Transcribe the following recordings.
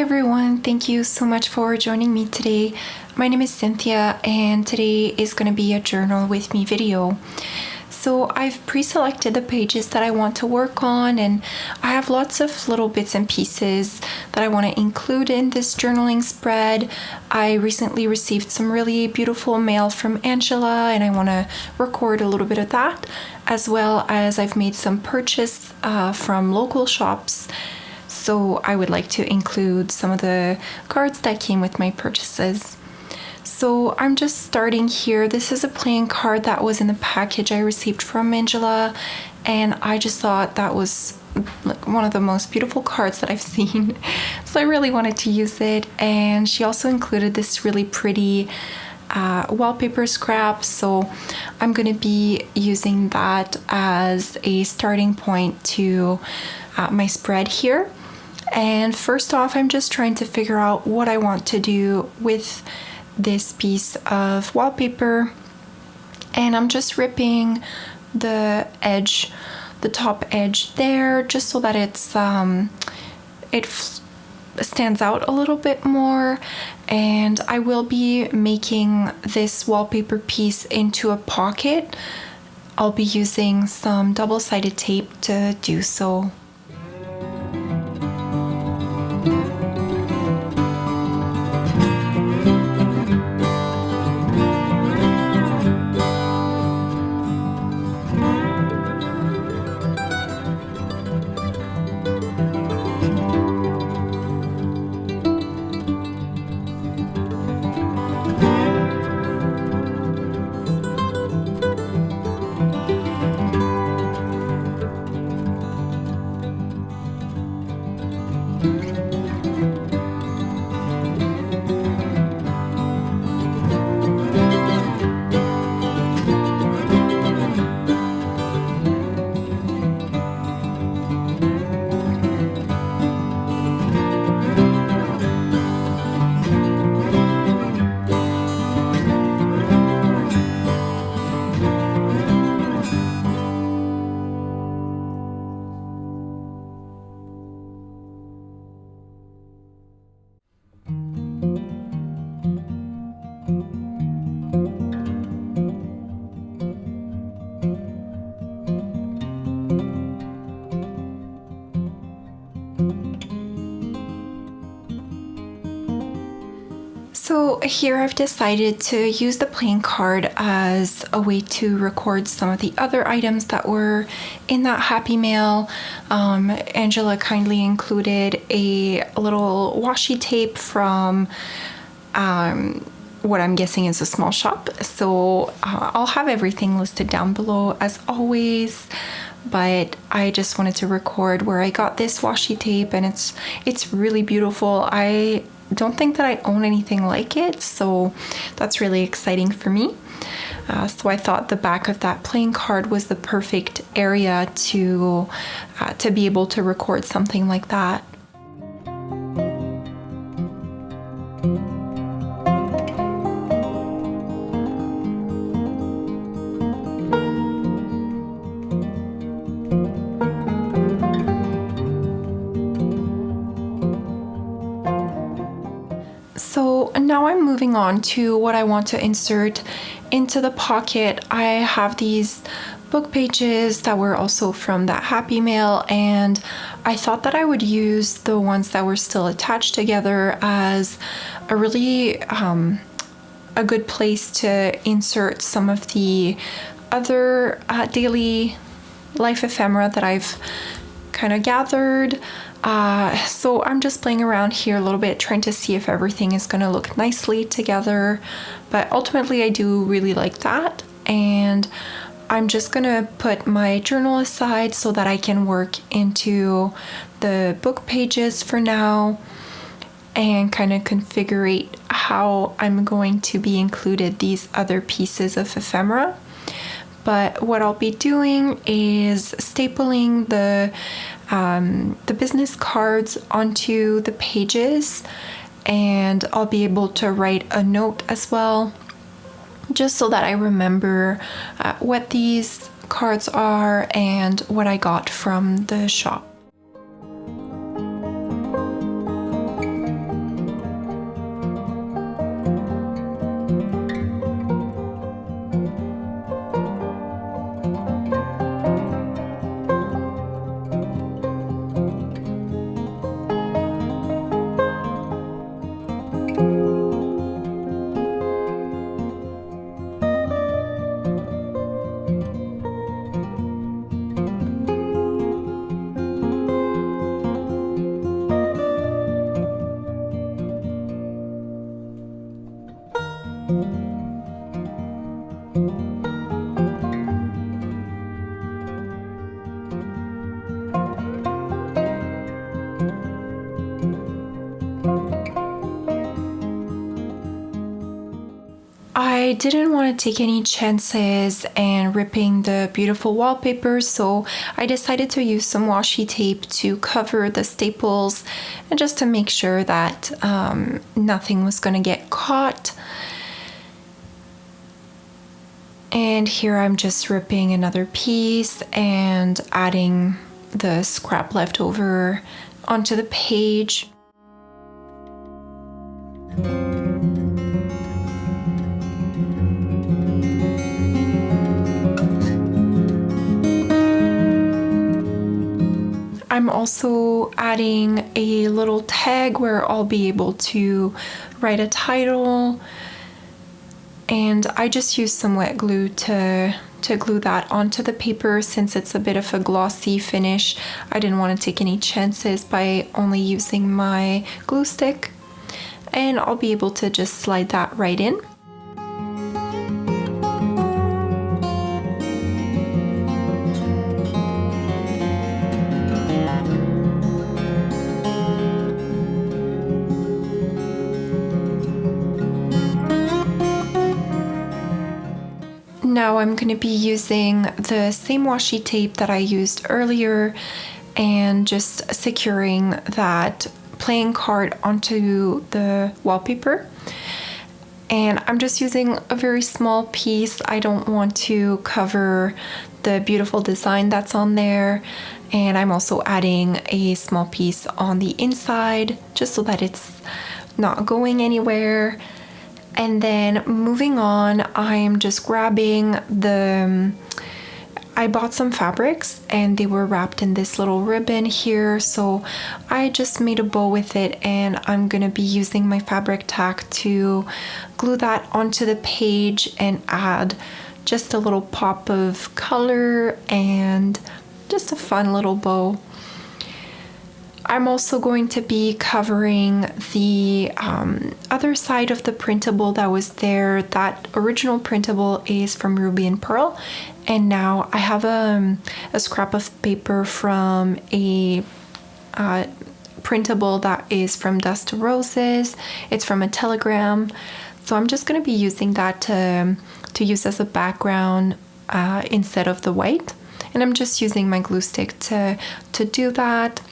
everyone, thank you so much for joining me today. My name is Cynthia and today is going to be a journal with me video. So I've pre-selected the pages that I want to work on, and I have lots of little bits and pieces that I want to include in this journaling spread. I recently received some really beautiful mail from Angela and I want to record a little bit of that, as well as I've made some purchase from local shops. So I would like to include some of the cards that came with my purchases. So I'm just starting here. This is a playing card that was in the package I received from Angela, and I just thought that was like one of the most beautiful cards that I've seen. So I really wanted to use it, and she also included this really pretty wallpaper scrap, so I'm going to be using that as a starting point to my spread here. And first off, I'm just trying to figure out what I want to do with this piece of wallpaper, and I'm just ripping the edge, the top edge there, just so that it stands out a little bit more. And I will be making this wallpaper piece into a pocket. I'll be using some double-sided tape to do so. So here I've decided to use the playing card as a way to record some of the other items that were in that happy mail. Angela kindly included a little washi tape from what I'm guessing is a small shop. So I'll have everything listed down below as always. But I just wanted to record where I got this washi tape, and it's really beautiful. I don't think that I own anything like it, so that's really exciting for me. So I thought the back of that playing card was the perfect area to be able to record something like that. So now I'm moving on to what I want to insert into the pocket. I have these book pages that were also from that happy mail, and I thought that I would use the ones that were still attached together as a really a good place to insert some of the other daily life ephemera that I've kind of gathered. So I'm just playing around here a little bit, trying to see if everything is going to look nicely together. But ultimately, I do really like that. And I'm just going to put my journal aside so that I can work into the book pages for now and kind of configure how I'm going to be included these other pieces of ephemera. But what I'll be doing is stapling the business cards onto the pages, and I'll be able to write a note as well, just so that I remember what these cards are and what I got from the shop. I didn't want to take any chances and ripping the beautiful wallpaper, so I decided to use some washi tape to cover the staples and just to make sure that nothing was going to get caught. And here I'm just ripping another piece and adding the scrap left over onto the page. I'm also adding a little tag where I'll be able to write a title, and I just used some wet glue to glue that onto the paper. Since it's a bit of a glossy finish, I didn't want to take any chances by only using my glue stick, and I'll be able to just slide that right in. Now I'm going to be using the same washi tape that I used earlier and just securing that playing card onto the wallpaper. And I'm just using a very small piece. I don't want to cover the beautiful design that's on there. And I'm also adding a small piece on the inside just so that it's not going anywhere. And then moving on, I'm just grabbing I bought some fabrics and they were wrapped in this little ribbon here. So I just made a bow with it, and I'm gonna be using my fabric tack to glue that onto the page and add just a little pop of color and just a fun little bow. I'm also going to be covering the other side of the printable that was there. That original printable is from Ruby and Pearl, and now I have a scrap of paper from a printable that is from Dust to Roses. It's from a telegram, so I'm just going to be using that to use as a background instead of the white, and I'm just using my glue stick to do that.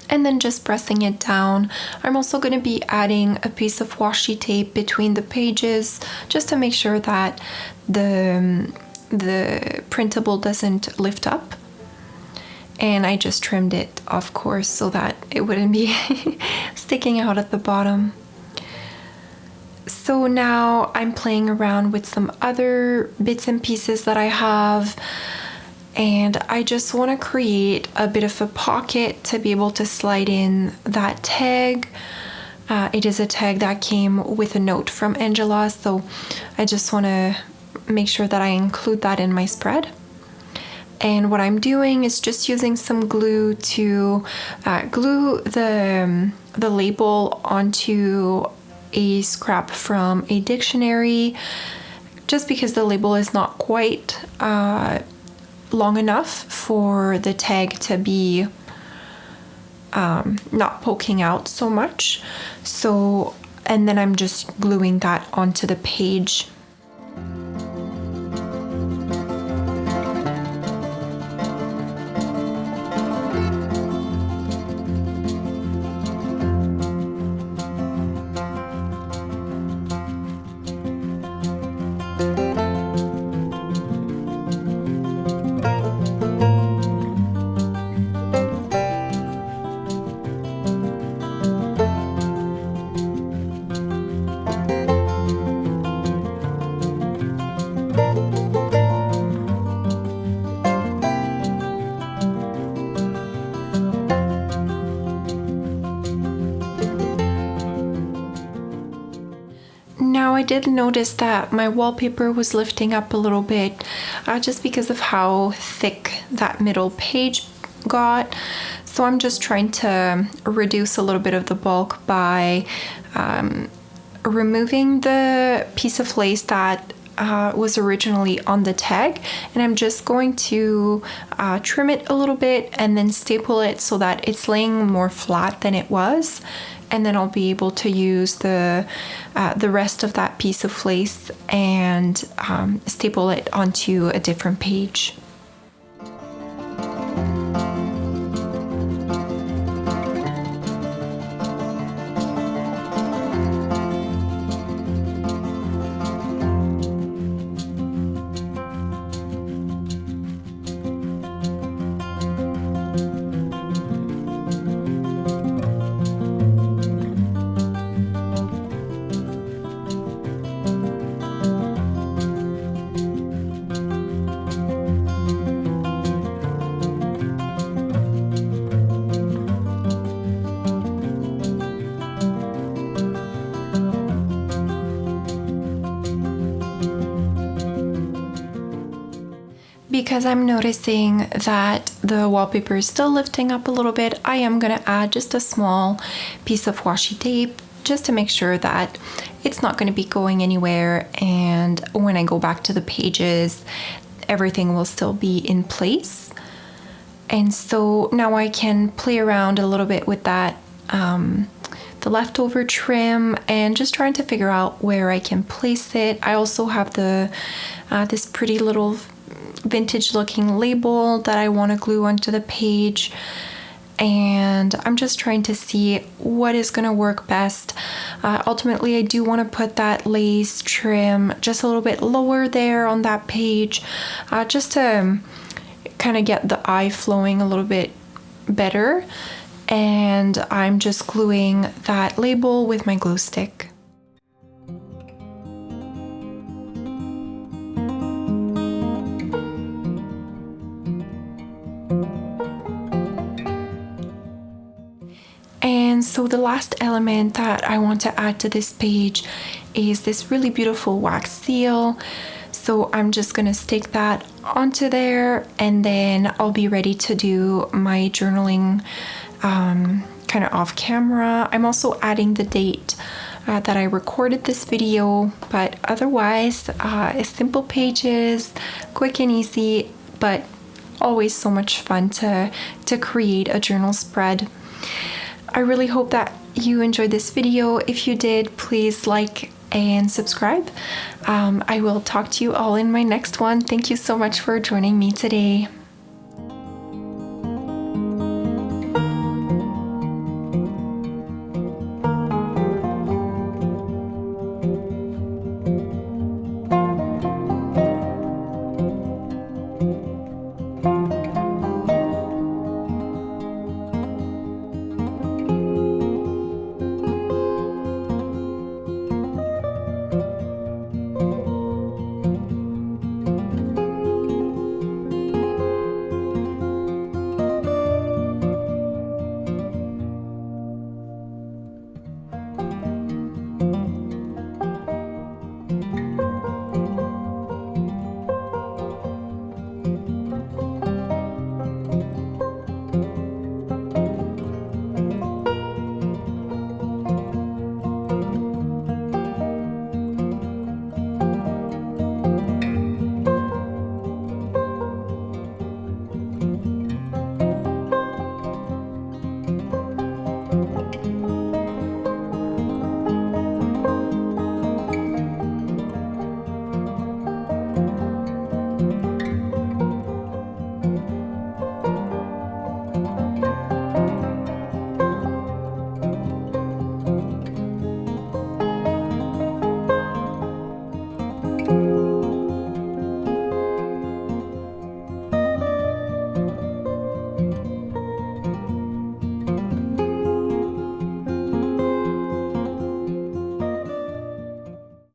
And then just pressing it down. I'm also going to be adding a piece of washi tape between the pages just to make sure that the printable doesn't lift up. And I just trimmed it, of course, so that it wouldn't be sticking out at the bottom. So now I'm playing around with some other bits and pieces that I have. And I just want to create a bit of a pocket to be able to slide in that tag. It is a tag that came with a note from Angela, so I just want to make sure that I include that in my spread. And what I'm doing is just using some glue to glue the label onto a scrap from a dictionary, just because the label is not quite long enough for the tag to be not poking out so much. So, and then I'm just gluing that onto the page. Now I did notice that my wallpaper was lifting up a little bit just because of how thick that middle page got. So I'm just trying to reduce a little bit of the bulk by removing the piece of lace that was originally on the tag, and I'm just going to trim it a little bit and then staple it so that it's laying more flat than it was, and then I'll be able to use the rest of that piece of lace and staple it onto a different page. Because I'm noticing that the wallpaper is still lifting up a little bit, I am going to add just a small piece of washi tape just to make sure that it's not going to be going anywhere, and when I go back to the pages, everything will still be in place. And so now I can play around a little bit with that, the leftover trim, and just trying to figure out where I can place it. I also have the this pretty little vintage looking label that I want to glue onto the page, and I'm just trying to see what is going to work best. Ultimately, I do want to put that lace trim just a little bit lower there on that page, just to kind of get the eye flowing a little bit better. And I'm just gluing that label with my glue stick. And so the last element that I want to add to this page is this really beautiful wax seal. So I'm just going to stick that onto there, and then I'll be ready to do my journaling kind of off camera. I'm also adding the date that I recorded this video, but otherwise simple pages, quick and easy, but always so much fun to create a journal spread. I really hope that you enjoyed this video. If you did, please like and subscribe. I will talk to you all in my next one. Thank you so much for joining me today.